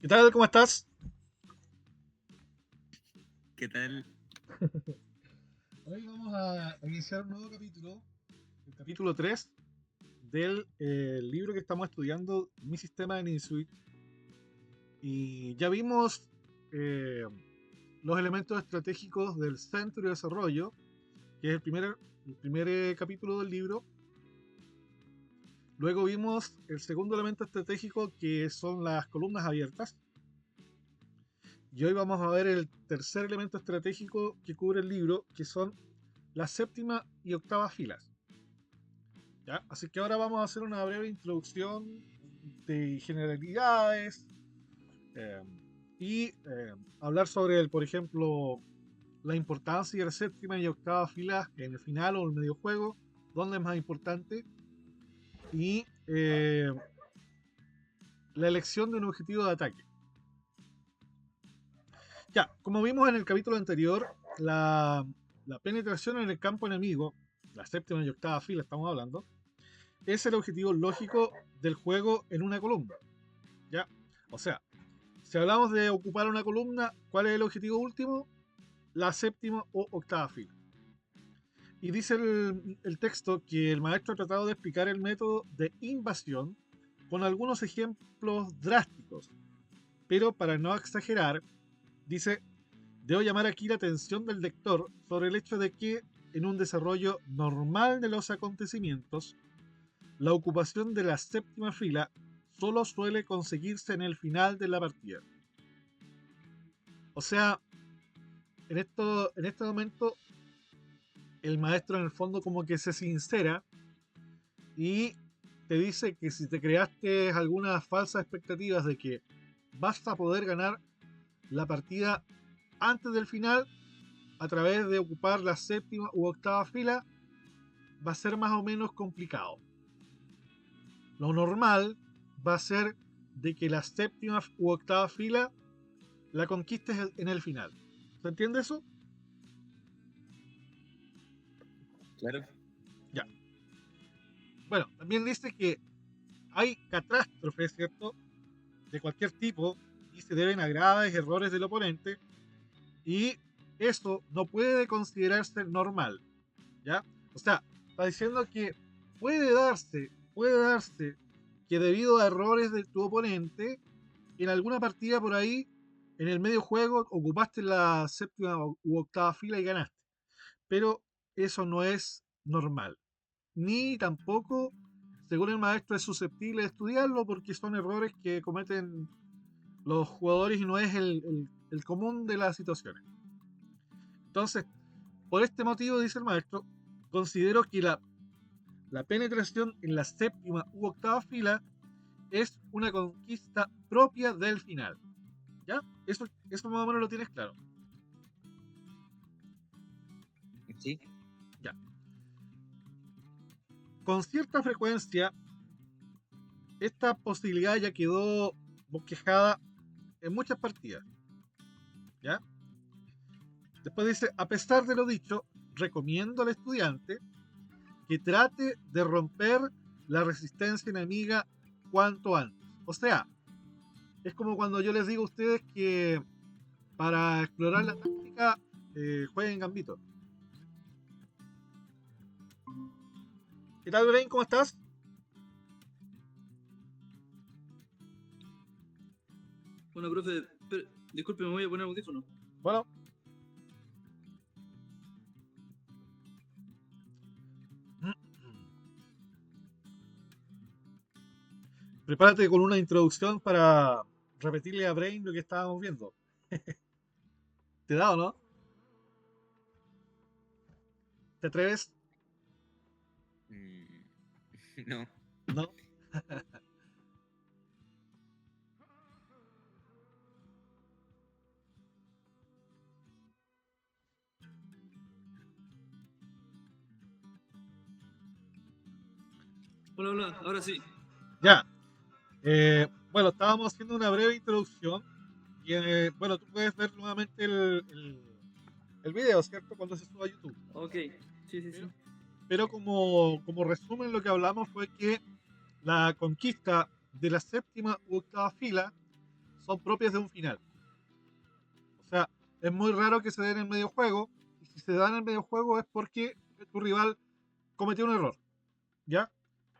¿Qué tal? ¿Cómo estás? ¿Qué tal? Hoy vamos a iniciar un nuevo capítulo, el capítulo 3 del libro que estamos estudiando, Mi Sistema de NinSuite. Y ya vimos eh, los elementos estratégicos del centro de desarrollo, que es el primer capítulo del libro. Luego vimos el segundo elemento estratégico, que son las columnas abiertas. Y hoy vamos a ver el tercer elemento estratégico que cubre el libro, que son la séptima y octava filas. ¿Ya? Así que ahora vamos a hacer una breve introducción de generalidades eh, y hablar sobre, por ejemplo, la importancia de la séptima y octava filas en el final o en el medio juego, dónde es más importante, y la elección de un objetivo de ataque. Ya, como vimos en el capítulo anterior, la penetración en el campo enemigo, la séptima y octava fila estamos hablando, es el objetivo lógico del juego en una columna. ¿Ya? O sea, si hablamos de ocupar una columna, ¿cuál es el objetivo último? La séptima o octava fila. Y dice el texto que el maestro ha tratado de explicar el método de invasión con algunos ejemplos drásticos, pero para no exagerar, dice, debo llamar aquí la atención del lector sobre el hecho de que en un desarrollo normal de los acontecimientos, la ocupación de la séptima fila solo suele conseguirse en el final de la partida. O sea, en este momento el maestro en el fondo como que se sincera y te dice que si te creaste algunas falsas expectativas de que vas a poder ganar la partida antes del final a través de ocupar la séptima u octava fila, va a ser más o menos complicado. Lo normal va a ser de que la séptima u octava fila la conquistes en el final. ¿Se entiende eso? Claro. Ya. Bueno, también dice que hay catástrofes, ¿cierto? De cualquier tipo y se deben a graves errores del oponente y eso no puede considerarse normal, ¿ya? O sea, está diciendo que puede darse que debido a errores de tu oponente, en alguna partida por ahí, en el medio juego, ocupaste la séptima u octava fila y ganaste. Pero eso no es normal. Ni tampoco, según el maestro, es susceptible de estudiarlo porque son errores que cometen los jugadores y no es el común de las situaciones. Entonces, por este motivo, dice el maestro, considero que la penetración en la séptima u octava fila es una conquista propia del final. ¿Ya? Eso más o menos lo tienes claro. Sí. Ya. Con cierta frecuencia, esta posibilidad ya quedó bosquejada en muchas partidas. ¿Ya? Después dice, a pesar de lo dicho, recomiendo al estudiante que trate de romper la resistencia enemiga cuanto antes. O sea, es como cuando yo les digo a ustedes que para explorar la táctica jueguen Gambito. ¿Qué tal, Belén? ¿Cómo estás? Bueno, profe, disculpe, me voy a poner audífono. Bueno, prepárate con una introducción para repetirle a Brain lo que estábamos viendo. ¿Te da o no? ¿Te atreves? Mm, no. ¿No? Hola, hola, ahora sí. Ya. Bueno, estábamos haciendo una breve introducción. Y bueno, tú puedes ver nuevamente el video, ¿cierto? Cuando se suba a YouTube. Ok, sí, sí, Pero, sí. pero como resumen, lo que hablamos fue que la conquista de la séptima u octava fila son propias de un final. O sea, es muy raro que se den en medio juego, y si se dan en medio juego es porque tu rival cometió un error, ¿ya?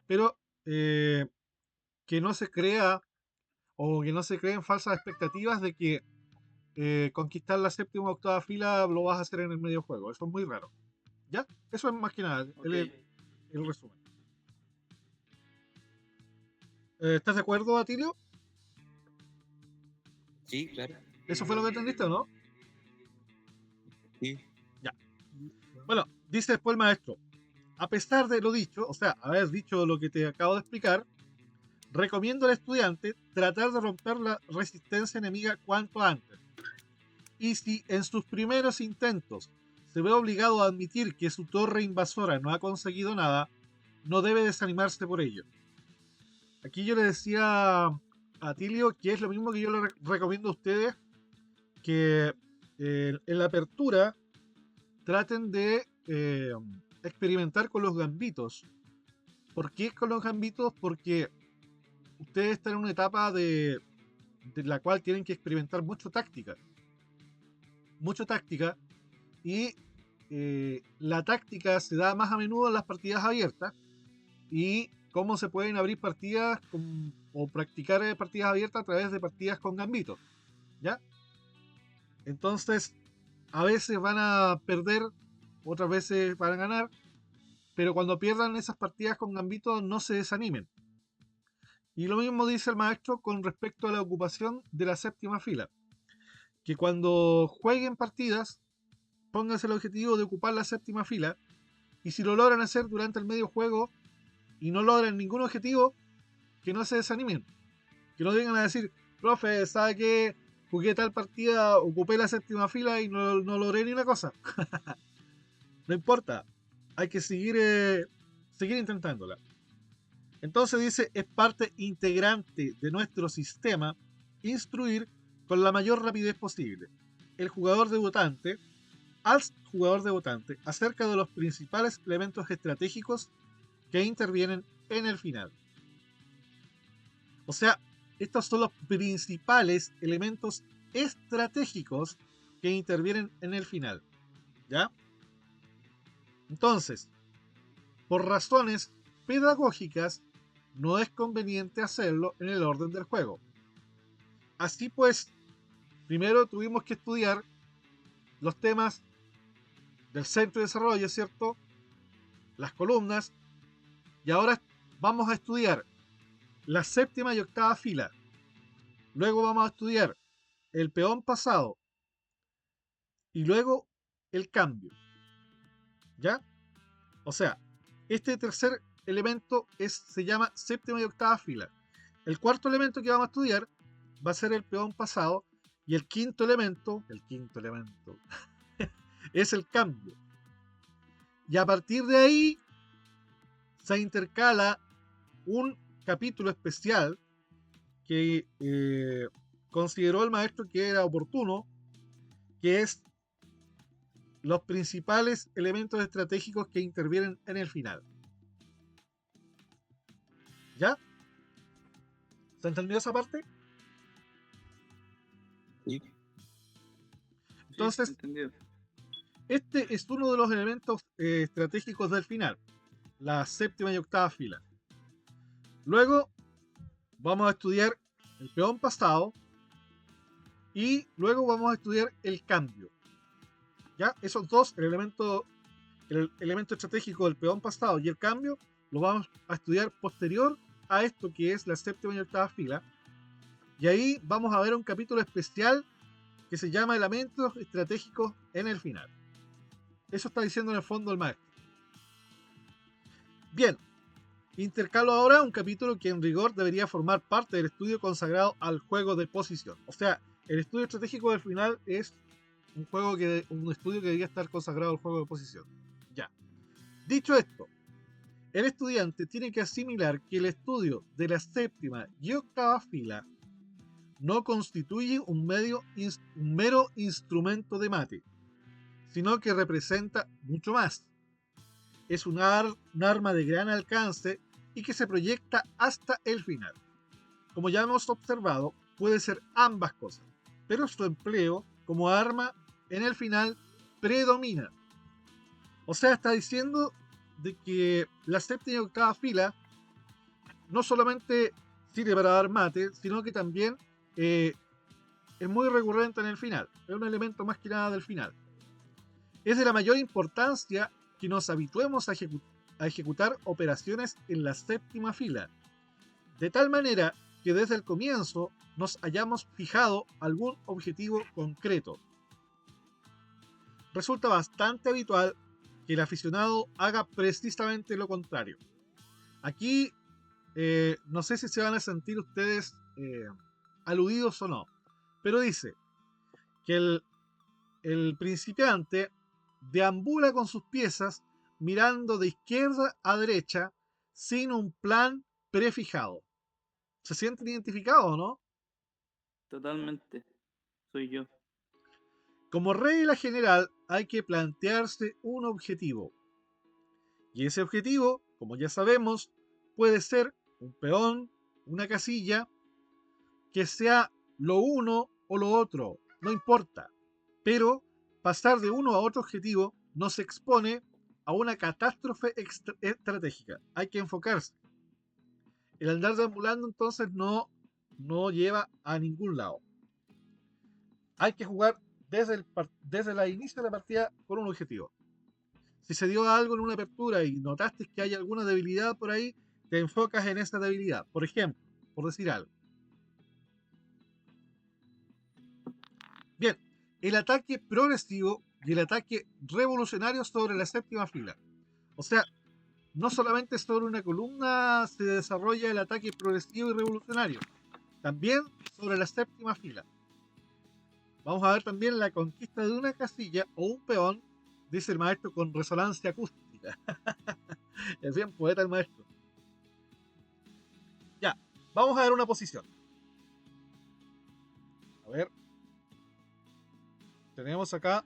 Pero que no se crea o que no se creen falsas expectativas de que conquistar la séptima o octava fila lo vas a hacer en el medio juego. Eso es muy raro, ¿ya? Eso es más que nada Ok. el resumen. ¿Estás de acuerdo, Atilio? Sí, claro. ¿Eso fue lo que entendiste o no? Sí. Ya. Bueno, dice después el maestro, a pesar de lo dicho, o sea, haber dicho lo que te acabo de explicar, recomiendo al estudiante tratar de romper la resistencia enemiga cuanto antes. Y si en sus primeros intentos se ve obligado a admitir que su torre invasora no ha conseguido nada, no debe desanimarse por ello. Aquí yo le decía a Tilio que es lo mismo que yo le recomiendo a ustedes, que en la apertura traten de experimentar con los gambitos. ¿Por qué con los gambitos? Porque ustedes están en una etapa de la cual tienen que experimentar mucho táctica, y la táctica se da más a menudo en las partidas abiertas, y cómo se pueden abrir partidas o practicar partidas abiertas a través de partidas con gambitos, ¿ya? Entonces, a veces van a perder, otras veces van a ganar, pero cuando pierdan esas partidas con gambitos no se desanimen. Y lo mismo dice el maestro con respecto a la ocupación de la séptima fila, que cuando jueguen partidas, pónganse el objetivo de ocupar la séptima fila, y si lo logran hacer durante el medio juego y no logran ningún objetivo, que no se desanimen, que no vengan a decir, profe, ¿sabe qué? Jugué tal partida, ocupé la séptima fila y no logré ni una cosa. No importa, hay que seguir intentándola. Entonces dice, es parte integrante de nuestro sistema instruir con la mayor rapidez posible el jugador debutante al jugador debutante acerca de los principales elementos estratégicos que intervienen en el final. O sea, estos son los principales elementos estratégicos que intervienen en el final, ¿ya? Entonces, por razones pedagógicas, no es conveniente hacerlo en el orden del juego. Así pues, primero tuvimos que estudiar los temas del centro de desarrollo, ¿cierto? Las columnas, y ahora vamos a estudiar la séptima y octava fila. Luego vamos a estudiar el peón pasado y luego el cambio, ¿ya? O sea, este tercer elemento se llama séptima y octava fila. El cuarto elemento que vamos a estudiar va a ser el peón pasado, y el quinto elemento es el cambio. Y a partir de ahí se intercala un capítulo especial que consideró el maestro que era oportuno, que es los principales elementos estratégicos que intervienen en el final. ¿Ya? ¿Se entendió esa parte? Sí. Entonces, Sí, entendido. este es uno de los elementos estratégicos del final, la séptima y octava fila. Luego vamos a estudiar el peón pasado y luego vamos a estudiar el cambio. ¿Ya? Esos dos, el elemento estratégico del peón pasado y el cambio, lo vamos a estudiar posterior a esto que es la séptima y octava fila. Y ahí vamos a ver un capítulo especial que se llama Elementos Estratégicos en el final. Eso está diciendo en el fondo el maestro. Bien, intercalo ahora un capítulo que en rigor debería formar parte del estudio consagrado al juego de posición. O sea, el estudio estratégico del final es un estudio que debería estar consagrado al juego de posición. Ya. Dicho esto, el estudiante tiene que asimilar que el estudio de la séptima y octava fila no constituye un mero instrumento de mate, sino que representa mucho más. Es un arma de gran alcance y que se proyecta hasta el final. Como ya hemos observado, puede ser ambas cosas, pero su empleo como arma en el final predomina. O sea, está diciendo de que la séptima y octava fila no solamente sirve para dar mate, sino que también es muy recurrente en el final. Es un elemento más que nada del final. Es de la mayor importancia que nos habituemos a ejecutar operaciones en la séptima fila, de tal manera que desde el comienzo nos hayamos fijado algún objetivo concreto. Resulta bastante habitual que el aficionado haga precisamente lo contrario. Aquí no sé si se van a sentir ustedes aludidos o no, pero dice que el principiante deambula con sus piezas mirando de izquierda a derecha sin un plan prefijado. ¿Se sienten identificados o no? Totalmente. Soy yo. Como regla general hay que plantearse un objetivo. Y ese objetivo, como ya sabemos, puede ser un peón, una casilla, que sea lo uno o lo otro, no importa. Pero pasar de uno a otro objetivo nos expone a una catástrofe estratégica. Hay que enfocarse. El andar deambulando entonces no lleva a ningún lado. Hay que jugar desde el inicio de la partida con un objetivo. Si se dio algo en una apertura y notaste que hay alguna debilidad por ahí, te enfocas en esa debilidad. Por ejemplo, por decir algo. Bien, el ataque progresivo y el ataque revolucionario sobre la séptima fila. O sea, no solamente sobre una columna se desarrolla el ataque progresivo y revolucionario, también sobre la séptima fila. Vamos a ver también la conquista de una casilla o un peón, dice el maestro con resonancia acústica. Es bien poeta el maestro. Ya, vamos a ver una posición. A ver. Tenemos acá.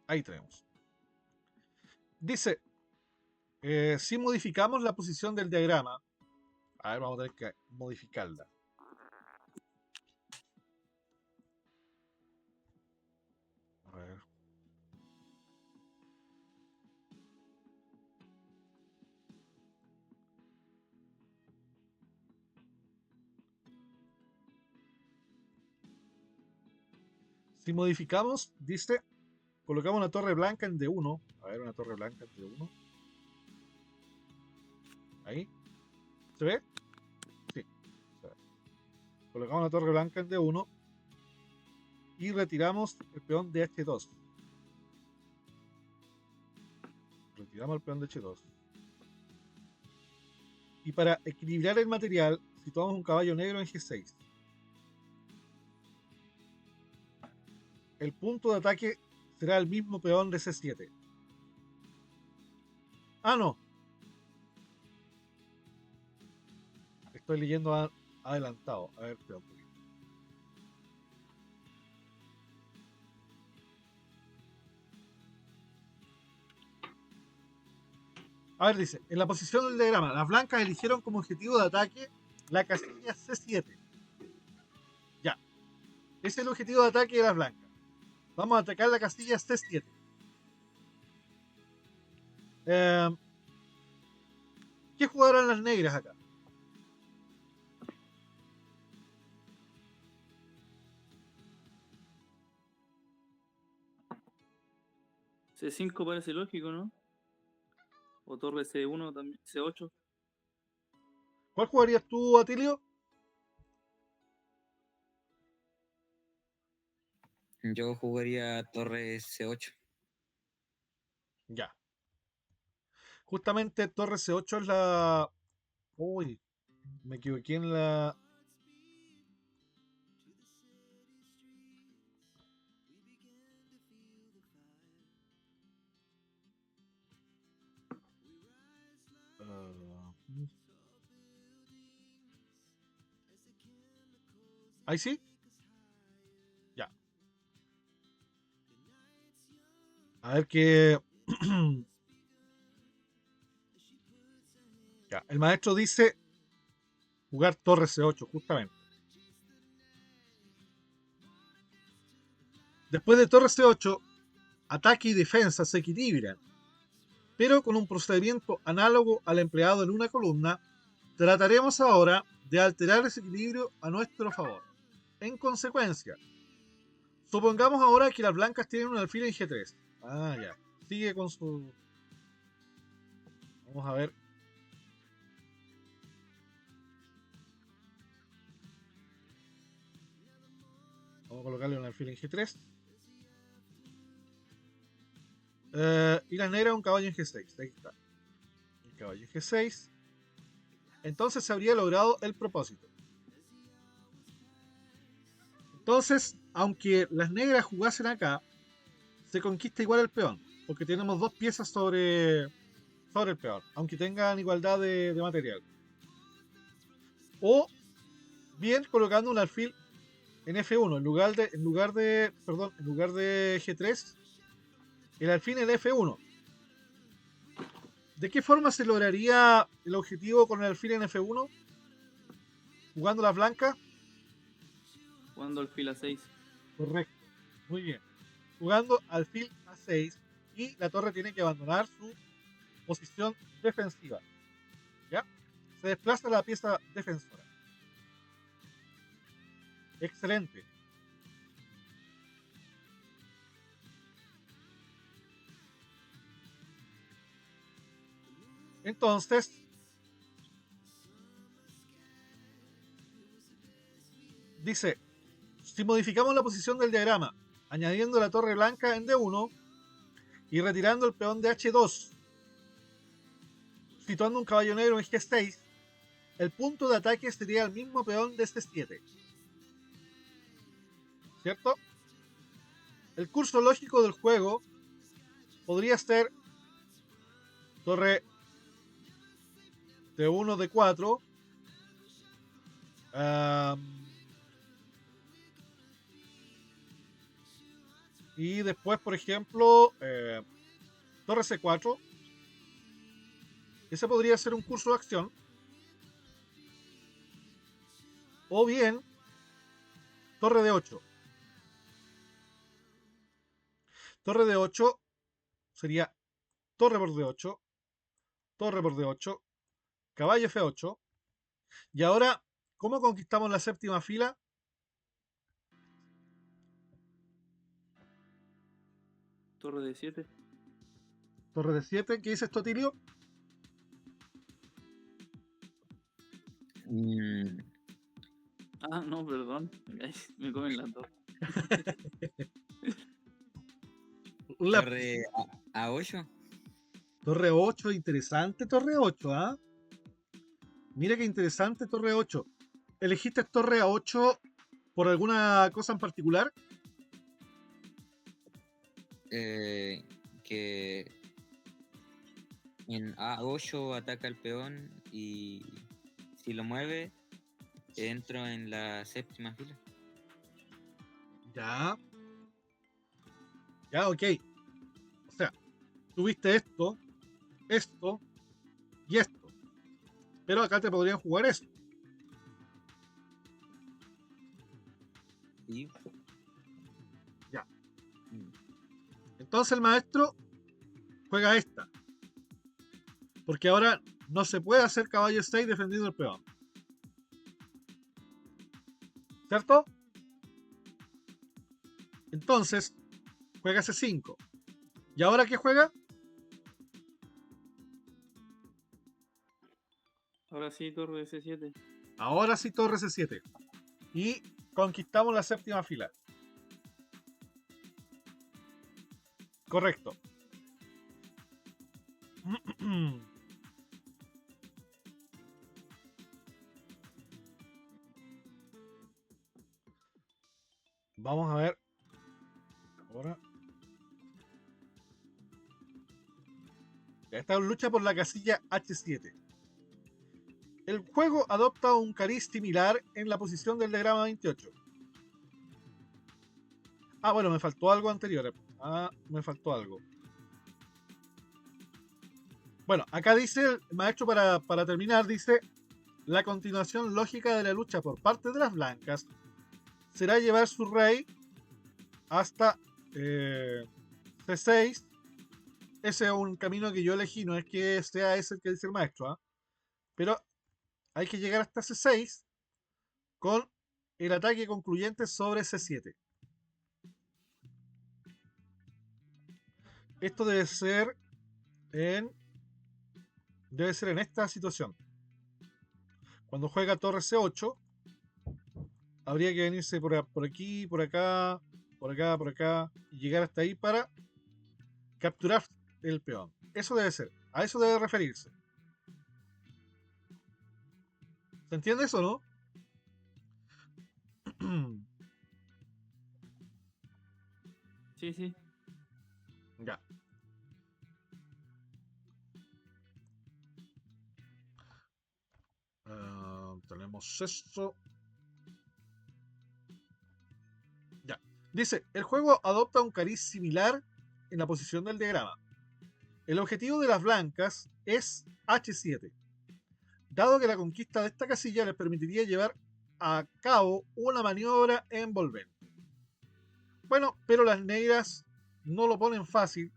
Ahí tenemos. Dice, si modificamos la posición del diagrama, a ver, vamos a tener que modificarla. A ver. Si modificamos, dice, colocamos una torre blanca en D1. A ver, una torre blanca en D1. Ahí. ¿Se ve? Sí. Se ve. Colocamos una torre blanca en D1. Y retiramos el peón de H2. Retiramos el peón de H2. Y para equilibrar el material, situamos un caballo negro en G6. El punto de ataque será el mismo peón de C7. Ah, no. Estoy leyendo adelantado. A ver, peón. A ver, dice, en la posición del diagrama, las blancas eligieron como objetivo de ataque la casilla C7. Ya. Ese es el objetivo de ataque de las blancas. Vamos a atacar la casilla C7. ¿Qué jugarán las negras acá? C5 parece lógico, ¿no? O torre C1 también, C8. ¿Cuál jugarías tú, Atilio? Yo jugaría torre C8. Ya. Justamente torre C8 es la... Uy, me equivoqué en la... Ahí sí. Ya. A ver qué. Ya, el maestro dice jugar torre C8, justamente. Después de torre C8, ataque y defensa se equilibran, pero con un procedimiento análogo al empleado en una columna, trataremos ahora de alterar ese equilibrio a nuestro favor. En consecuencia, supongamos ahora que las blancas tienen un alfil en G3. Ah, ya. Sigue con su... Vamos a ver. Vamos a colocarle un alfil en G3. Y la negra un caballo en G6. Ahí está. El caballo en G6. Entonces se habría logrado el propósito. Entonces, aunque las negras jugasen acá, se conquista igual el peón. Porque tenemos dos piezas sobre el peón. Aunque tengan igualdad de material. O bien colocando un alfil en F1 en lugar de G3, el alfil en F1. ¿De qué forma se lograría el objetivo con el alfil en F1? Jugando las blancas. Jugando alfil A6. Correcto. Muy bien. Jugando alfil A6 y la torre tiene que abandonar su posición defensiva. ¿Ya? Se desplaza la pieza defensora. Excelente. Entonces, dice, si modificamos la posición del diagrama, añadiendo la torre blanca en D1 y retirando el peón de H2, situando un caballo negro en G6, el punto de ataque sería el mismo peón de C7. ¿Cierto? El curso lógico del juego podría ser torre D1, D4, y después, por ejemplo, torre C4. Ese podría ser un curso de acción. O bien, torre D8. Torre D8 sería torre por D8, torre por D8, caballo F8. Y ahora, ¿cómo conquistamos la séptima fila? Torre de 7. Torre D7, ¿qué dice esto, Tilio? Ah, no, perdón. Ay, me comen las dos. Torre A8. Torre 8, interesante torre 8, ¿ah? Mira qué interesante torre 8. ¿Elegiste torre A8 por alguna cosa en particular? Que en A8 ataca el peón y si lo mueve, entro en la séptima fila. Ya. Ya, ok. O sea, tuviste esto, esto y esto. Pero acá te podrían jugar eso. Y Ya. Entonces el maestro juega esta. Porque ahora no se puede hacer caballo 6 defendiendo el peón. ¿Cierto? Entonces, juega C5. ¿Y ahora qué juega? Ahora sí, torre de C7. Ahora sí torre C7. Y conquistamos la séptima fila. Correcto. Vamos a ver. Ahora. Esta lucha por la casilla H7. El juego adopta un cariz similar en la posición del diagrama 28. Ah, bueno, me faltó algo anterior. Me faltó algo. Bueno, acá dice el maestro para terminar, dice, la continuación lógica de la lucha por parte de las blancas será llevar su rey hasta C6. Ese es un camino que yo elegí, no es que sea ese el que dice el maestro, ¿ah? Pero hay que llegar hasta C6 con el ataque concluyente sobre C7. Esto debe ser en esta situación. Cuando juega torre C8, habría que venirse por aquí, por acá, por acá, por acá, y llegar hasta ahí para capturar el peón. Eso debe ser, a eso debe referirse. ¿Se entiende eso, no? Sí, sí. Ya. Tenemos esto. Ya. Dice, el juego adopta un cariz similar en la posición del diagrama. El objetivo de las blancas es H7, dado que la conquista de esta casilla les permitiría llevar a cabo una maniobra envolvente. Bueno, pero las negras no lo ponen fácil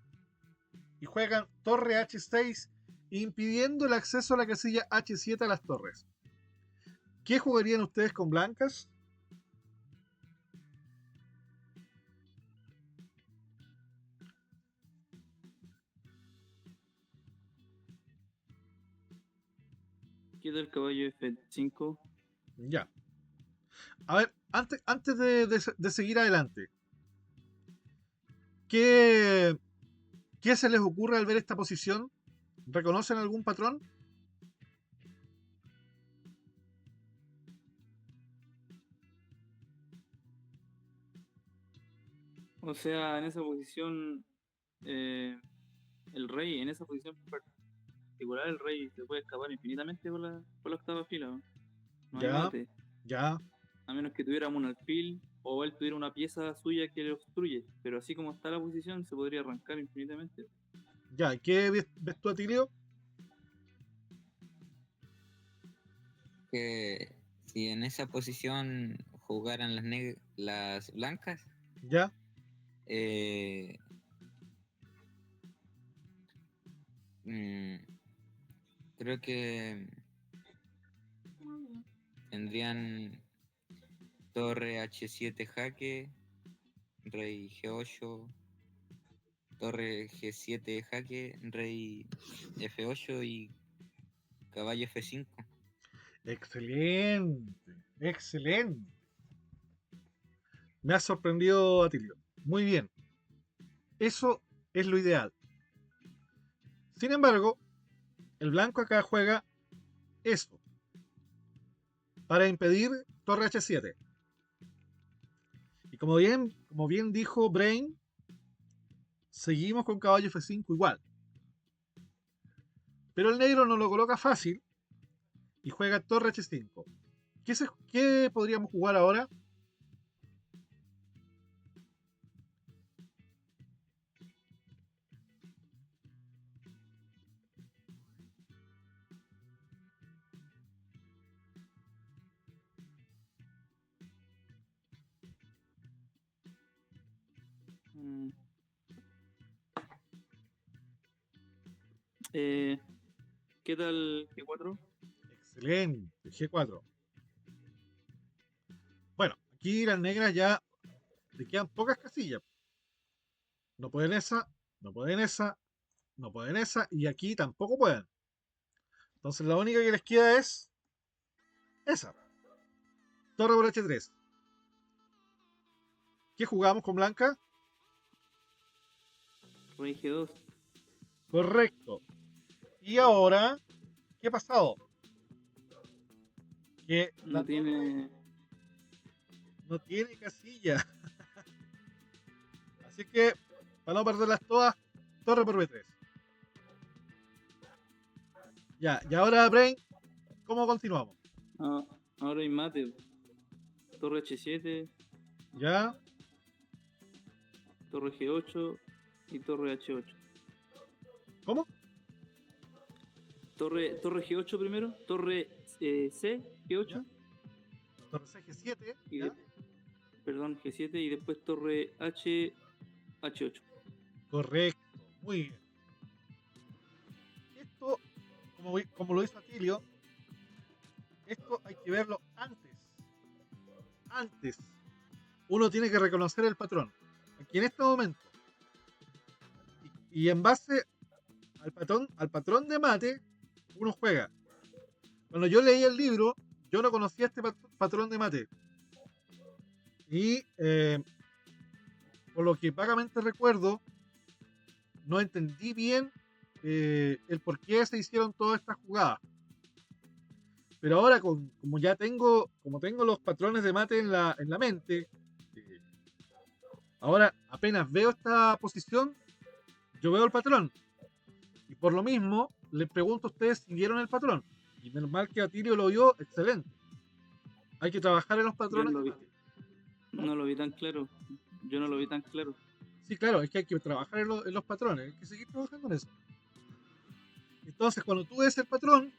y juegan torre H6, impidiendo el acceso a la casilla H7 a las torres. ¿Qué jugarían ustedes con blancas? Queda el caballo F5. Ya. A ver, antes de seguir adelante, ¿qué, ¿qué se les ocurre al ver esta posición? ¿Reconocen algún patrón? O sea, en esa posición, eh, el rey, en esa posición particular, el rey se puede escapar infinitamente por la octava fila, ¿no? No hay Ya, mate. ya, A menos que tuviéramos un alfil o él tuviera una pieza suya que le obstruye. Pero así como está la posición, se podría arrancar infinitamente. ya. ¿Qué ves tú, Atilio? Que si en esa posición jugaran las blancas, Ya, eh, mm, creo que tendrían torre H7 jaque, rey G8, torre G7 jaque, rey F8 y caballo F5. excelente, excelente. Me ha sorprendido, Atilio. Muy bien, eso es lo ideal. Sin embargo, el blanco acá juega esto para impedir torre H7. Y como bien dijo Brain, seguimos con caballo F5 igual. Pero el negro no lo coloca fácil y juega torre H5. ¿Qué podríamos jugar ahora? Mm. Eh, ¿Qué tal G4? Excelente, G4. Bueno, aquí las negras ya le quedan pocas casillas. No pueden esa, no pueden esa, no pueden esa y aquí tampoco pueden. Entonces la única que les queda es esa. Torre por H3. ¿Qué jugamos con blanca? Rey G2. Correcto. Y ahora, ¿qué ha pasado? Que la No torre tiene. no tiene casilla. Así que, para no perderlas todas, torre por B3. Ya, y ahora, Brain, ¿cómo continuamos? Ah, ahora hay mate. Torre H7, Ya, torre G8 y torre H8. ¿cómo? Torre G8 primero, torre C, G8, ¿Ya? Torre CG7, y ¿ya? perdón, G7 y después torre H8. Correcto, muy bien. Esto, como lo hizo Atilio, esto hay que verlo antes. Antes. Uno tiene que reconocer el patrón. Aquí en este momento. Y en base al patrón de mate, uno juega. Cuando yo leí el libro, yo no conocía este patrón de mate. Y por lo que vagamente recuerdo, no entendí bien el por qué se hicieron todas estas jugadas. Pero ahora, como ya tengo los patrones de mate en la mente, ahora apenas veo esta posición, yo veo el patrón. Y por lo mismo, les pregunto a ustedes si vieron el patrón. Y menos mal que Atilio lo vio, excelente. Hay que trabajar en los Yo patrones. no lo vi, no lo vi tan claro. Yo no lo vi tan claro. Sí, claro, es que hay que trabajar en los patrones, hay que seguir trabajando en eso. Entonces, cuando tú ves el patrón,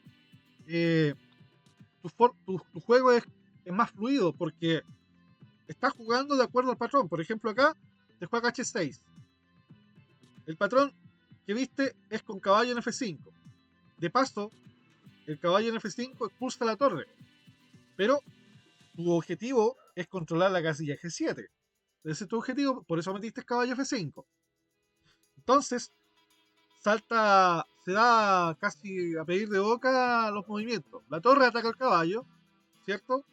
tu juego es más fluido porque estás jugando de acuerdo al patrón. Por ejemplo, acá te juega H6. El patrón que viste es con caballo en F5. De paso, el caballo en F5 expulsa la torre. Pero tu objetivo es controlar la casilla G7. Ese es tu objetivo, por eso metiste caballo F5. Entonces, se da casi a pedir de boca los movimientos. La torre ataca al caballo, ¿cierto?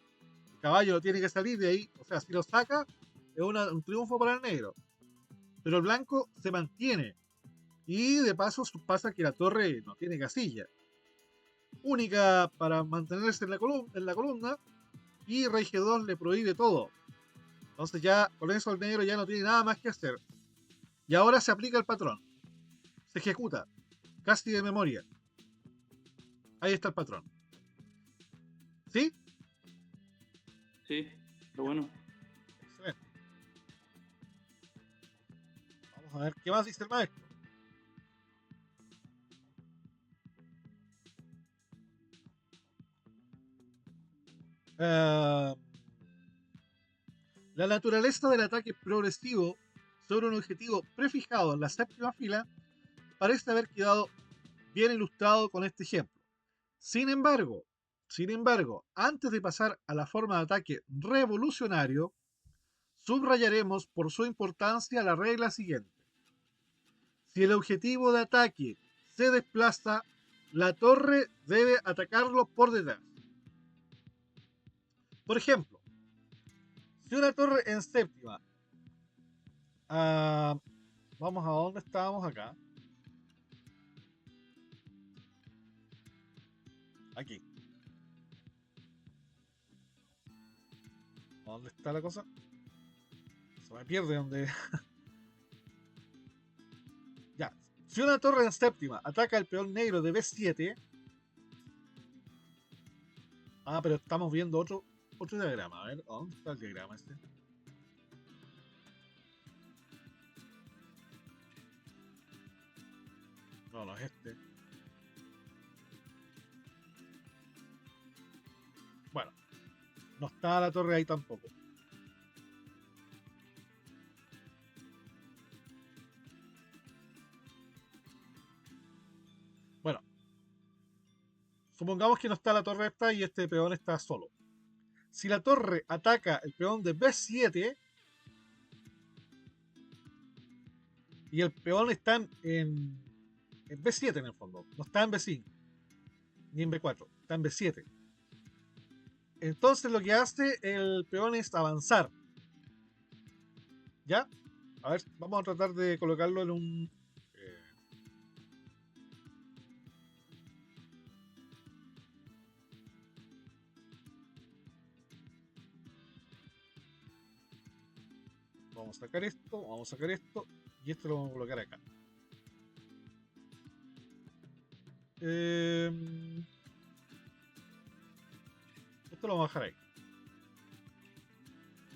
El caballo tiene que salir de ahí, o sea, si lo saca, es un triunfo para el negro. Pero el blanco se mantiene. Y de paso pasa que la torre no tiene casilla. Única para mantenerse en la columna. Y rey G2 le prohíbe todo. Entonces ya, con eso el negro ya no tiene nada más que hacer. Y ahora se aplica el patrón. Se ejecuta. Casi de memoria. Ahí está el patrón. ¿Sí? Sí, pero bueno. Excelente. Vamos a ver qué más dice el maestro. La naturaleza del ataque progresivo sobre un objetivo prefijado en la séptima fila parece haber quedado bien ilustrado con este ejemplo. Sin embargo, antes de pasar a la forma de ataque revolucionario, subrayaremos por su importancia la regla siguiente. Si el objetivo de ataque se desplaza, la torre debe atacarlo por detrás. Por ejemplo, si una torre en séptima, vamos a dónde estábamos acá. Aquí. ¿Dónde está la cosa? Se me pierde donde. Ya. Si una torre en séptima ataca al peón negro de B7. Pero estamos viendo otro diagrama. A ver, ¿dónde está el diagrama este? No, no es este. Bueno, no está la torre ahí tampoco. Bueno, supongamos que no está la torre esta y este peón está solo. Si la torre ataca el peón de B7 y el peón está en B7 en el fondo, no está en B5 ni en B4, está en B7. Entonces lo que hace el peón es avanzar. ¿Ya? A ver, vamos a tratar de colocarlo en un... Vamos a sacar esto y esto lo vamos a colocar acá. Esto lo vamos a dejar ahí.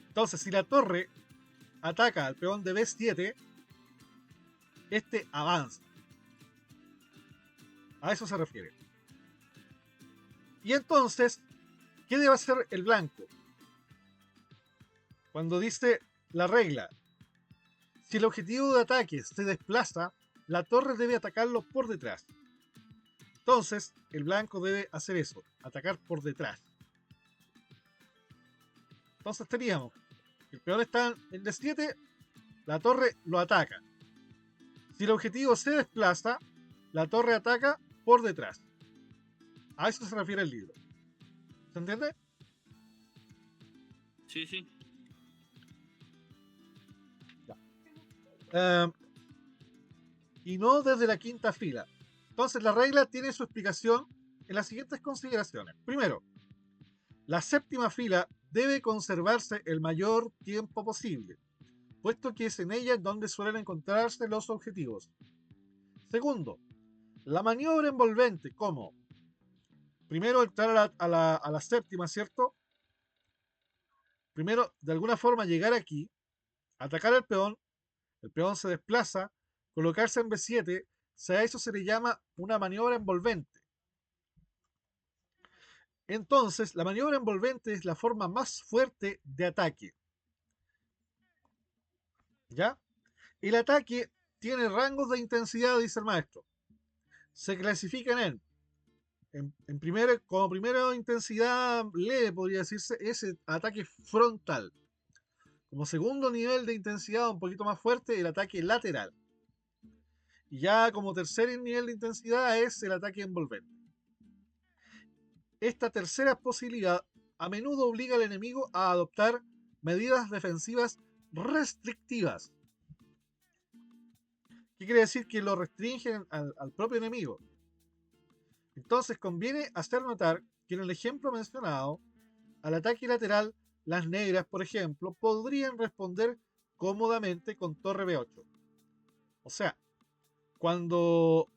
Entonces, si la torre ataca al peón de B7, este avanza. A eso se refiere. Y entonces, ¿qué debe hacer el blanco? Cuando dice la regla, si el objetivo de ataque se desplaza, la torre debe atacarlo por detrás. Entonces, el blanco debe hacer eso, atacar por detrás. Entonces teníamos, el peón está en D7, la torre lo ataca. Si el objetivo se desplaza, la torre ataca por detrás. A eso se refiere el libro. ¿Se entiende? Sí, sí. Y no desde la quinta fila. Entonces la regla tiene su explicación en las siguientes consideraciones. Primero, la séptima fila debe conservarse el mayor tiempo posible, puesto que es en ella donde suelen encontrarse los objetivos. Segundo, la maniobra envolvente, como primero entrar a la séptima, ¿cierto? Primero, de alguna forma, llegar aquí, atacar al peón, el peón se desplaza, colocarse en B7, a eso se le llama una maniobra envolvente. Entonces, la maniobra envolvente es la forma más fuerte de ataque. ¿Ya? El ataque tiene rangos de intensidad, dice el maestro. Se clasifican como primera intensidad leve, podría decirse, es el ataque frontal. Como segundo nivel de intensidad un poquito más fuerte, el ataque lateral. Y ya como tercer nivel de intensidad es el ataque envolvente. Esta tercera posibilidad a menudo obliga al enemigo a adoptar medidas defensivas restrictivas. ¿Qué quiere decir? Que lo restringen al propio enemigo. Entonces conviene hacer notar que en el ejemplo mencionado, al ataque lateral, las negras, por ejemplo, podrían responder cómodamente con torre B8. O sea, cuando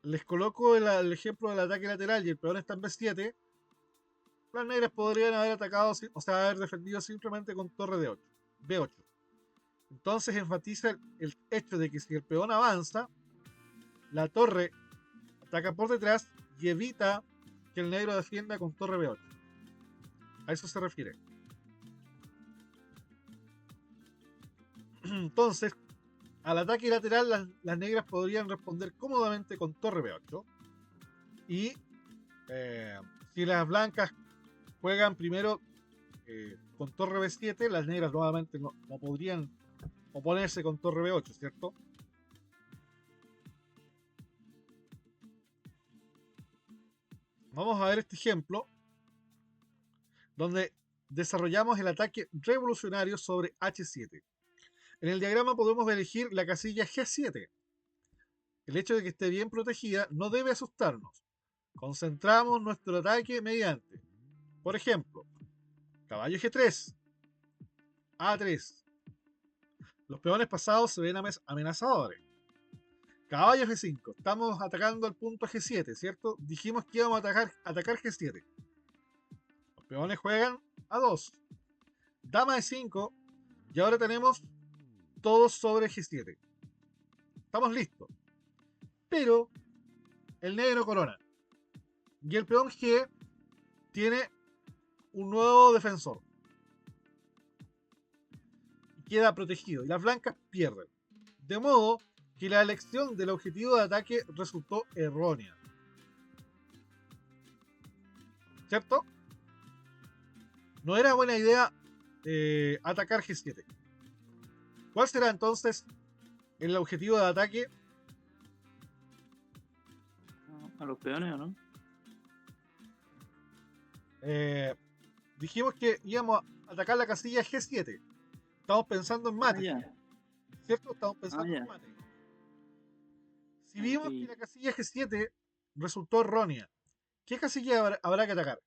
les coloco el ejemplo del ataque lateral y el peón está en B7, las negras podrían haber atacado, o sea, haber defendido simplemente con torre de 8, B8. Entonces enfatiza el hecho de que si el peón avanza, la torre ataca por detrás y evita que el negro defienda con torre B8. A eso se refiere. Entonces, al ataque lateral, las negras podrían responder cómodamente con torre B8. Y si las blancas juegan primero con torre B7, las negras nuevamente no podrían oponerse con torre B8, ¿cierto? Vamos a ver este ejemplo donde desarrollamos el ataque revolucionario sobre H7. En el diagrama podemos elegir la casilla G7. El hecho de que esté bien protegida no debe asustarnos. Concentramos nuestro ataque mediante, por ejemplo, caballo G3, A3. Los peones pasados se ven amenazadores. Caballo G5. Estamos atacando al punto G7, ¿cierto? Dijimos que íbamos a atacar G7. Los peones juegan A2. Dama E5. Y ahora tenemos todos sobre G7. Estamos listos. Pero el negro corona. Y el peón G tiene un nuevo defensor. Y queda protegido. Y las blancas pierden. De modo que la elección del objetivo de ataque resultó errónea. ¿Cierto? No era buena idea atacar G7. ¿Cuál será entonces el objetivo de ataque? A los peones, ¿o no? Dijimos que íbamos a atacar la casilla G7. Estamos pensando en mate. ¿Cierto? Estamos pensando en mate. Si vimos que la casilla G7 resultó errónea, ¿qué casilla habrá que atacar?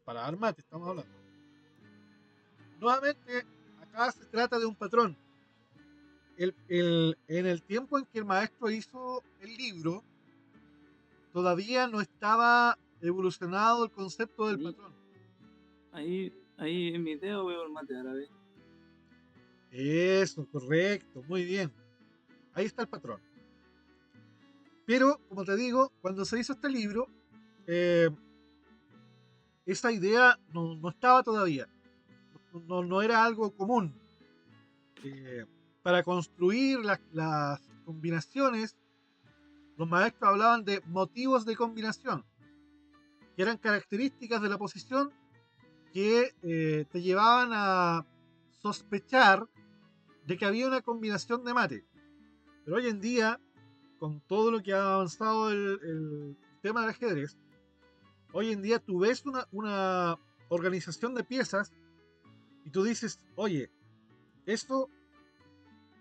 Para dar mate, estamos hablando. Nuevamente, acá se trata de un patrón. En el tiempo en que el maestro hizo el libro, todavía no estaba evolucionado el concepto del patrón. Ahí en mi dedo veo el mate árabe. Eso, correcto, muy bien. Ahí está el patrón. Pero, como te digo, cuando se hizo este libro, eh, esa idea no estaba todavía, no era algo común. Eh, para construir las combinaciones, los maestros hablaban de motivos de combinación, que eran características de la posición que te llevaban a sospechar de que había una combinación de mate. Pero hoy en día, con todo lo que ha avanzado el tema del ajedrez, hoy en día tú ves una organización de piezas y tú dices, oye, esto,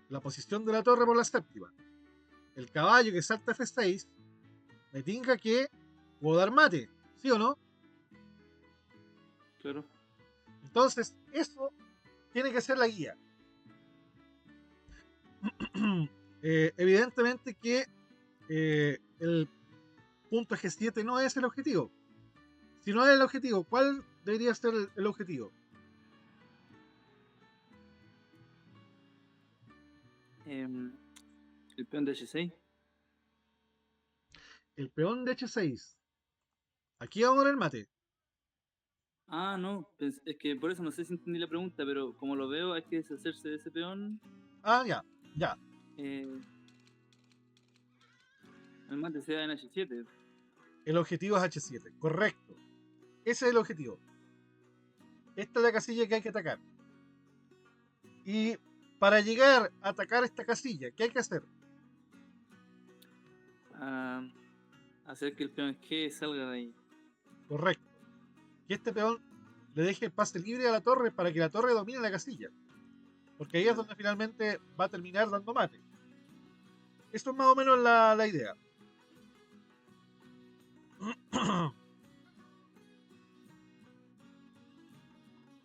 la posición de la torre por la séptima, el caballo que salta F6, me tinca que puedo dar mate, ¿sí o no? Claro. Entonces, eso tiene que ser la guía. Evidentemente que el punto G7 no es el objetivo. Si no es el objetivo, ¿cuál debería ser el objetivo? Em, el peón de H6. El peón de H6. Aquí vamos a ver el mate. Ah, no, es que por eso no sé si entendí la pregunta, pero como lo veo, hay que deshacerse de ese peón. Ah, ya, ya. Eh, el mate se da en H7. El objetivo es H7. Correcto. Ese es el objetivo. Esta es la casilla que hay que atacar. Y para llegar a atacar esta casilla, ¿qué hay que hacer? Ah, hacer que el peón G salga de ahí. Correcto. Que este peón le deje el pase libre a la torre para que la torre domine la casilla. Porque ahí es Claro. donde finalmente va a terminar dando mate. Eso es más o menos la idea.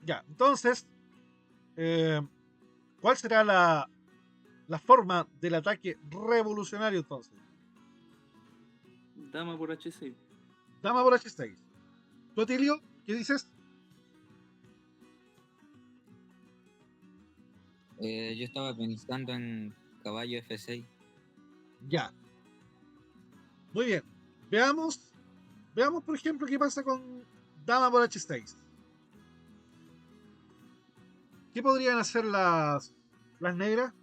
Ya, entonces, eh, ¿cuál será la forma del ataque revolucionario entonces? Dama por H6. Dama por H6. ¿Tú, Atilio, qué dices? Yo estaba pensando en caballo F6. Ya. Muy bien. Veamos, por ejemplo, qué pasa con Dama por H6. ¿Qué podrían hacer las negras?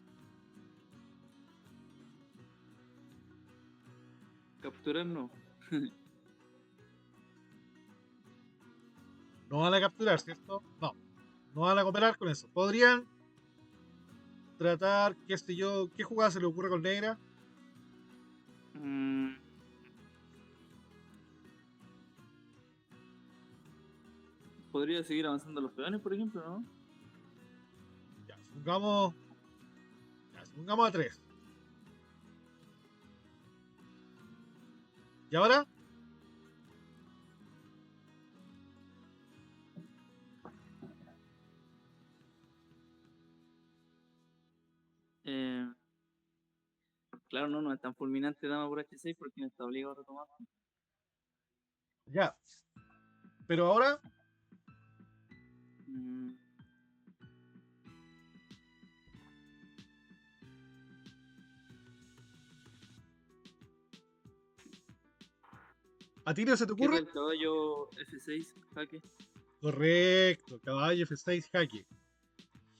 Capturar no. No van a capturar, ¿cierto? No van a cooperar con eso. Podrían tratar, qué sé yo, qué jugada se le ocurre con negra. Mm, podría seguir avanzando los peones, por ejemplo, ¿no? Ya, supongamos a 3. ¿Y ahora? Eh, claro, no es tan fulminante dama por H6 porque no está obligado a retomar. Ya. Pero ahora, Mm, ¿a ti no se te ¿Qué ocurre? tal caballo F6, jaque? Correcto, caballo F6 jaque.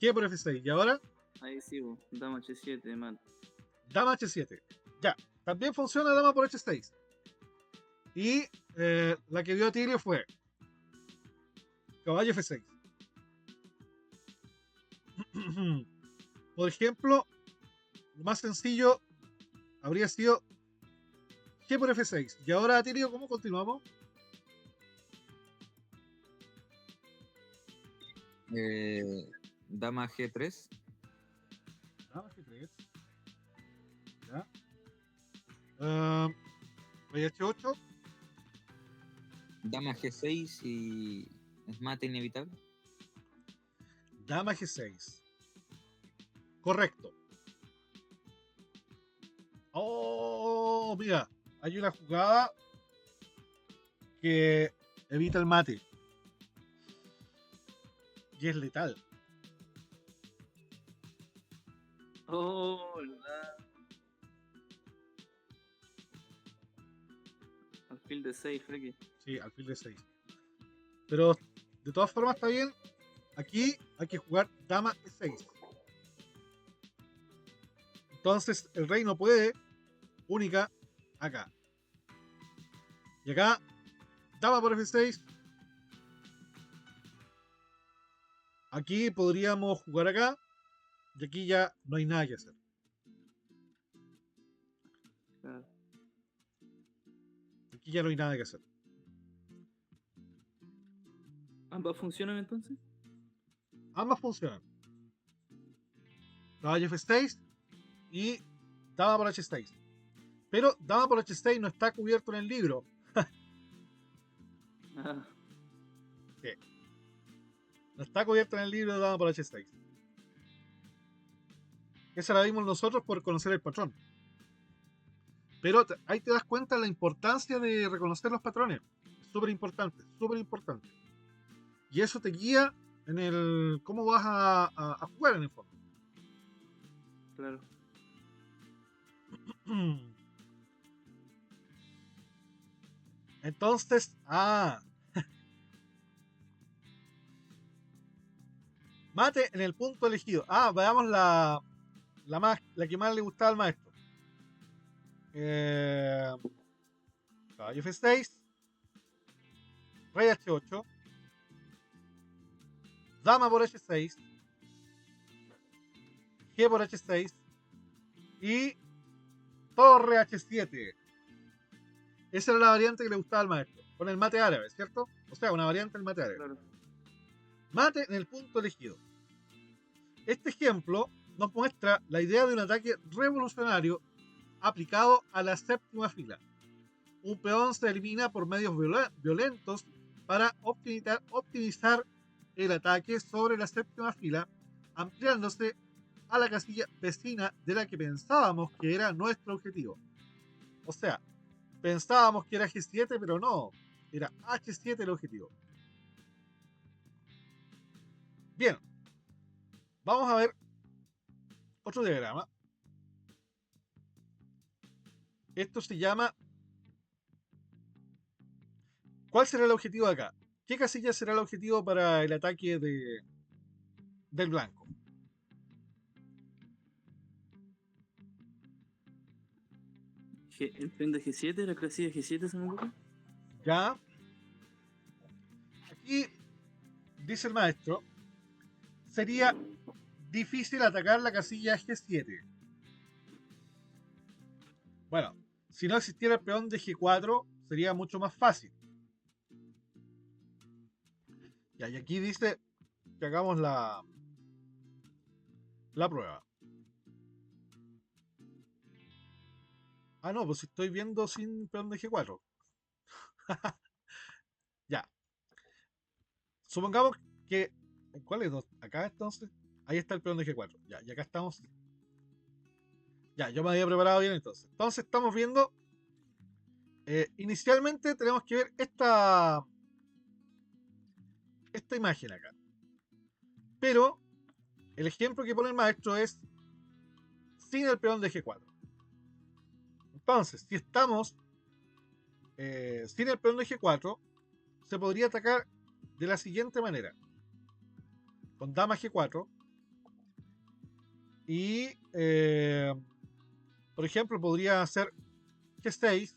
G por F6. ¿Y ahora? Ahí sigo, dama H7, mal. Dama H7. Ya. También funciona dama por H6. Y la que vio Atilio fue caballo F6. Por ejemplo, lo más sencillo habría sido G por F6. Y ahora, Atilio, ¿cómo continuamos? Dama G3. Dama G3. Ya. Ah, rey H8. Dama G6 y es mate inevitable. Dama G6. Correcto. Oh, mira, hay una jugada que evita el mate. Y es letal. Oh, ¿verdad? Alfil de 6, Freki. Sí, alfil de 6. Pero de todas formas está bien. Aquí hay que jugar dama E6. Entonces el rey no puede. Única acá. Y acá, dama por F6. Aquí podríamos jugar acá. Y aquí ya no hay nada que hacer. Claro. Aquí ya no hay nada que hacer. ¿Ambas funcionan entonces? Ambas funcionan. Caballo F6 y dama por H6. Pero dama por H6 no está cubierto en el libro. Ah, No está cubierto en el libro de dama por H6. Esa la vimos nosotros por conocer el patrón. Pero ahí te das cuenta de la importancia de reconocer los patrones. Es súper importante, súper importante. Y eso te guía en el cómo vas a jugar en el fondo. claro. Entonces, mate en el punto elegido. Veamos la que más le gustaba al maestro. Caballo F6, rey H8, dama por H6, G por H6 y torre H7. Esa era la variante que le gustaba al maestro, con el mate árabe, ¿cierto? O sea, una variante del mate árabe. Claro. Mate en el punto elegido. Este ejemplo nos muestra la idea de un ataque revolucionario aplicado a la séptima fila. Un peón se elimina por medios violentos para optimizar el ataque sobre la séptima fila, ampliándose a la casilla vecina de la que pensábamos que era nuestro objetivo. O sea, pensábamos que era G7, pero no, era H7 el objetivo. Bien, vamos a ver otro diagrama. Esto se llama... ¿Cuál será el objetivo de acá? ¿Qué casilla será el objetivo para el ataque del blanco? El peón de G7, la casilla G7 se me ocurre. Ya. Aquí dice el maestro, sería difícil atacar la casilla G7. Bueno, si no existiera el peón de G4, sería mucho más fácil. Ya, y aquí dice que hagamos la prueba. No, pues estoy viendo sin peón de G4. Ya. Supongamos que... ¿Cuál es? Acá entonces. Ahí está el peón de G4. Ya, y acá estamos. Ya, yo me había preparado bien entonces. Entonces estamos viendo... inicialmente tenemos que ver esta imagen acá. Pero el ejemplo que pone el maestro es sin el peón de G4. Entonces, si estamos sin el peón de G4, se podría atacar de la siguiente manera. Con dama G4. Y, por ejemplo, podría hacer G6.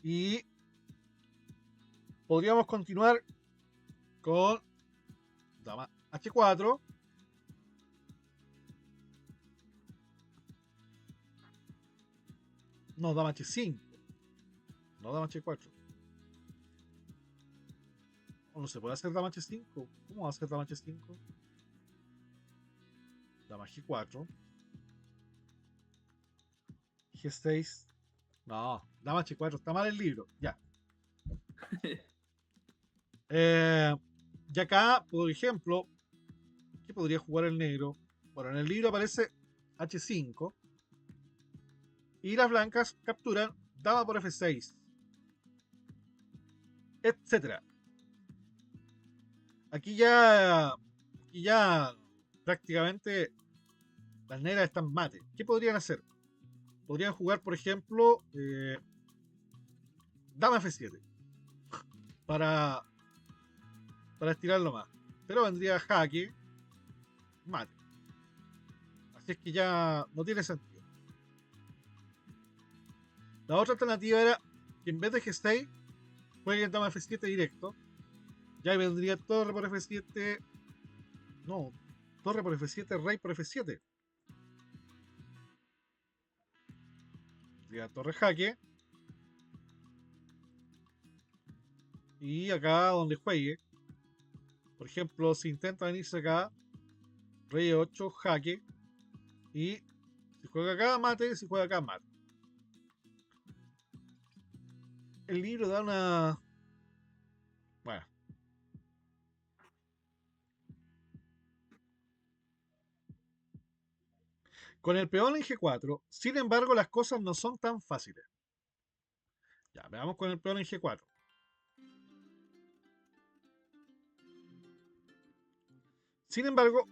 Y podríamos continuar con dama H4. No, dama H5. No, dama H4. No se puede hacer dama H5. ¿Cómo va a hacer dama H5? Dama G4. G6. No, dama H4. Está mal el libro. Ya. Y acá, por ejemplo, ¿qué podría jugar el negro? Bueno, en el libro aparece H5. Y las blancas capturan dama por F6. Etcétera. Aquí ya prácticamente las negras están mate. ¿Qué podrían hacer? podrían jugar, por ejemplo, Dama F7 para, para estirarlo más. Pero vendría jaque, mate. Así es que ya no tiene sentido. La otra alternativa era que en vez de G6 jueguen Dama F7 directo. Ya vendría torre por F7. No, torre por F7, rey por F7. Vendría torre jaque. Y acá donde juegue. Por ejemplo, si intenta venirse acá, rey 8, jaque. Y si juega acá, mate. Si juega acá, mate. El libro da una... Bueno. Con el peón en G4, sin embargo, las cosas no son tan fáciles. Ya, veamos con el peón en G4. Sin embargo,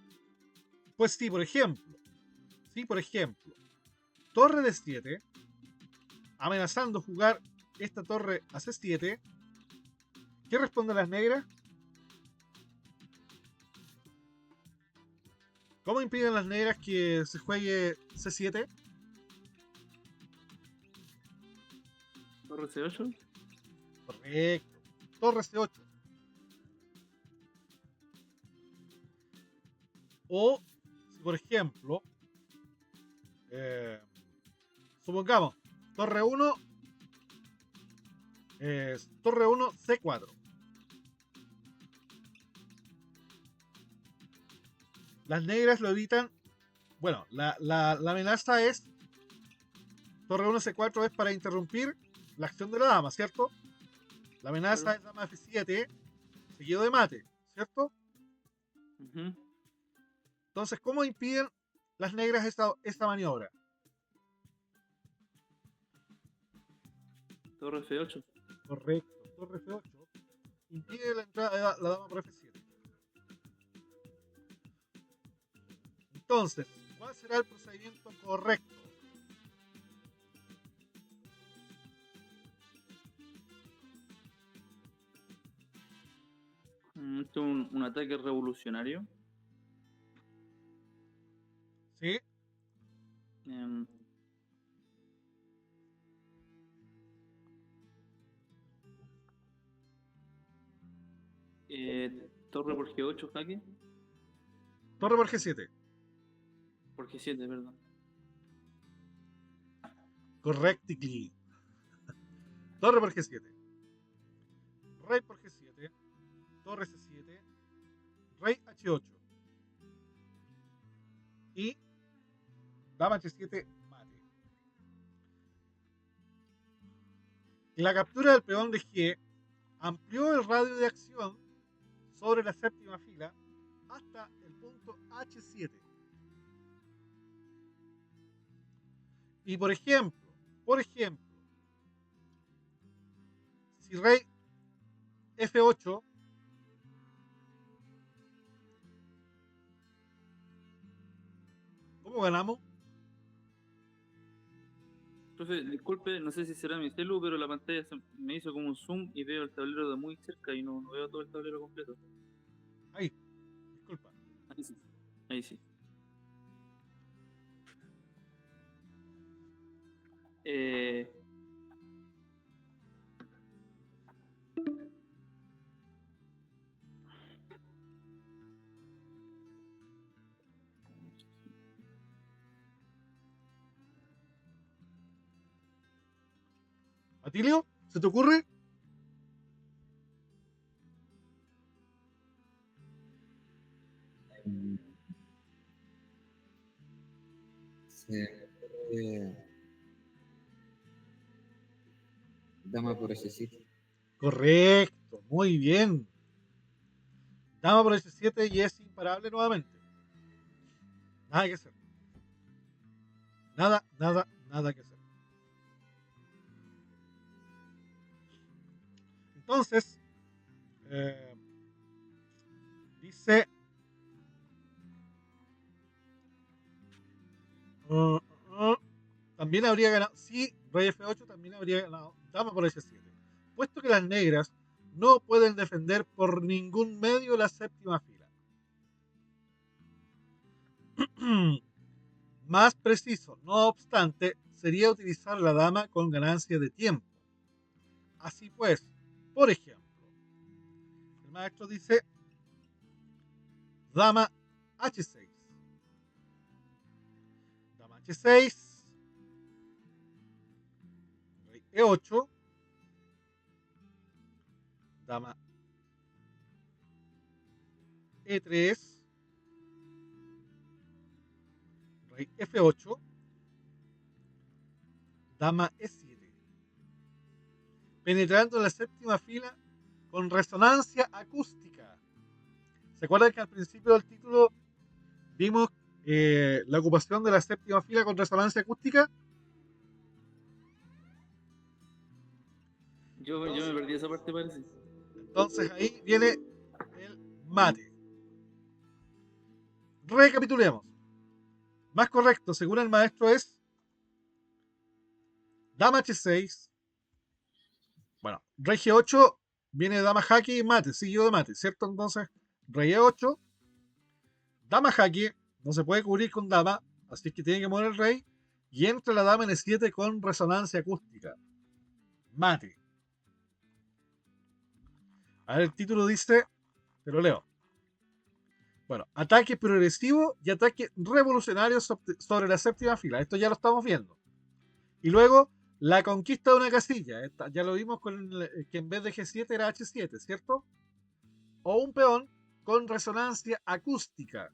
pues sí, por ejemplo, torre de 7, amenazando jugar esta torre a C7, ¿qué responden las negras? ¿Cómo impiden las negras que se juegue C7? Torre C8. Correcto. Torre C8. O, si por ejemplo, supongamos, torre 1, torre 1, C4. Las negras lo evitan. Bueno, la amenaza es torre 1, C4 es para interrumpir la acción de la dama, ¿cierto? La amenaza es dama F7, seguido de mate, ¿cierto? Ujú. Entonces, ¿cómo impiden las negras esta maniobra? Torre F8. Correcto. Torre F8 impide la entrada de la dama por F7. Entonces, ¿cuál será el procedimiento correcto? Esto es un ataque revolucionario. ¿Sí? Em, torre por G8, jaque. Torre por G7. Por G7, perdón. Correctly. Torre por G7. Rey por G7. Torre C7. Rey H8. Y dama H7 mate. La captura del peón de G amplió el radio de acción sobre la séptima fila hasta el punto H7. Y por ejemplo, si rey F8, ¿cómo ganamos? Profe, disculpe, no sé si será mi celu, pero la pantalla me hizo como un zoom y veo el tablero de muy cerca y no veo todo el tablero completo. Ahí, disculpa. Ahí sí. Ahí sí. Eh, ¿Atilio? ¿Se te ocurre? Mm, eh, dama por H7. Correcto, muy bien. Dama por H7 y es imparable nuevamente. Nada que hacer. Nada que hacer. Entonces, eh, dice... uh, uh, también habría ganado, sí, rey F8 también habría ganado dama por H7. Puesto que las negras no pueden defender por ningún medio la séptima fila. Más preciso, no obstante, sería utilizar la dama con ganancia de tiempo. Así pues, por ejemplo, el maestro dice dama H6. Dama H6, rey E8, dama E3, rey F8, dama E7. Penetrando en la séptima fila con resonancia acústica. ¿Se acuerdan que al principio del título vimos la ocupación de la séptima fila con resonancia acústica? Yo me perdí esa parte, parece. Entonces ahí viene el mate. Recapitulemos. Más correcto, según el maestro, es dama H6. Bueno, rey G8 viene dama jaque y mate, seguido de mate, ¿cierto? Entonces, rey E8, dama jaque, no se puede cubrir con dama, así que tiene que mover el rey. Y entra la dama en E7 con resonancia acústica. Mate. A ver, el título dice, te lo leo. Bueno, ataque progresivo y ataque revolucionario sobre la séptima fila. Esto ya lo estamos viendo. Y luego, la conquista de una casilla. Ya lo vimos con que en vez de G7 era H7, ¿cierto? O un peón con resonancia acústica.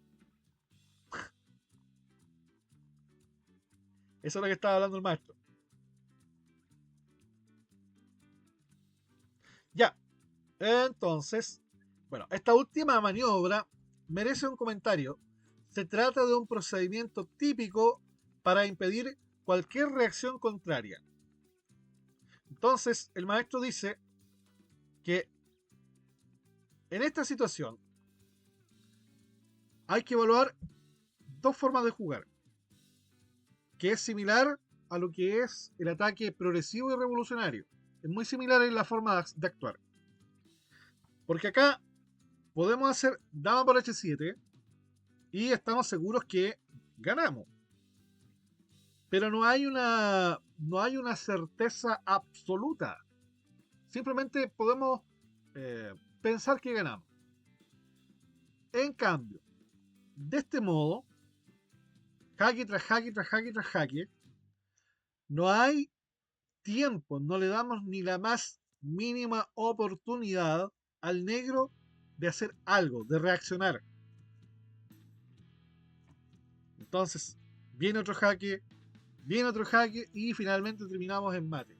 Eso es lo que estaba hablando el maestro. Ya. Entonces, bueno, esta última maniobra merece un comentario. Se trata de un procedimiento típico para impedir cualquier reacción contraria. Entonces, el maestro dice que en esta situación hay que evaluar dos formas de jugar, que es similar a lo que es el ataque progresivo y revolucionario. Es muy similar en la forma de actuar. Porque acá podemos hacer dama por H7 y estamos seguros que ganamos. Pero no hay una certeza absoluta. Simplemente podemos pensar que ganamos. En cambio, de este modo, jaque tras jaque tras jaque tras jaque, no hay tiempo, no le damos ni la más mínima oportunidad al negro de hacer algo, de reaccionar. Entonces, viene otro jaque y finalmente terminamos en mate.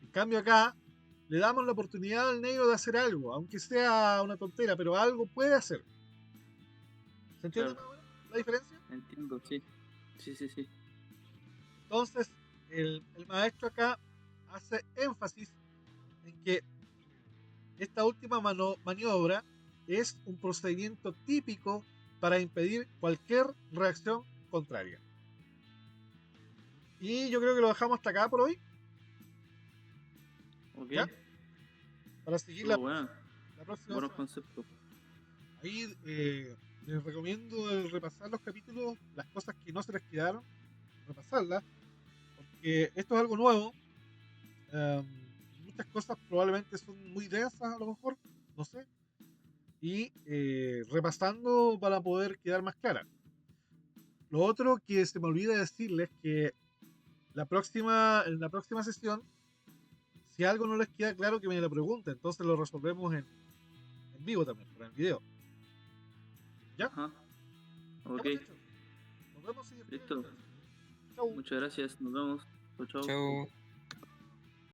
En cambio acá, le damos la oportunidad al negro de hacer algo, aunque sea una tontera, pero algo puede hacer. ¿Se entiende Claro. la diferencia? Entiendo, sí. Sí. Entonces, el maestro acá hace énfasis en que esta última maniobra es un procedimiento típico para impedir cualquier reacción contraria. Y yo creo que lo dejamos hasta acá por hoy. Ok. ¿Ya? Para seguir Estuvo bueno. la próxima Buenos semana. conceptos. Ahí les recomiendo el repasar los capítulos, las cosas que no se les quedaron, repasarlas, porque esto es algo nuevo. Muchas cosas probablemente son muy densas a lo mejor, no sé. Y repasando para poder quedar más clara. Lo otro que se me olvida decirles que en la próxima sesión, si algo no les queda claro, que me lo pregunten. Entonces lo resolvemos en vivo también, por el video. ¿Ya? Ajá. Ya, Ok. muchachos. Nos vemos y Listo. Chau. Muchas gracias. Nos vemos. Chau, chau. Chau.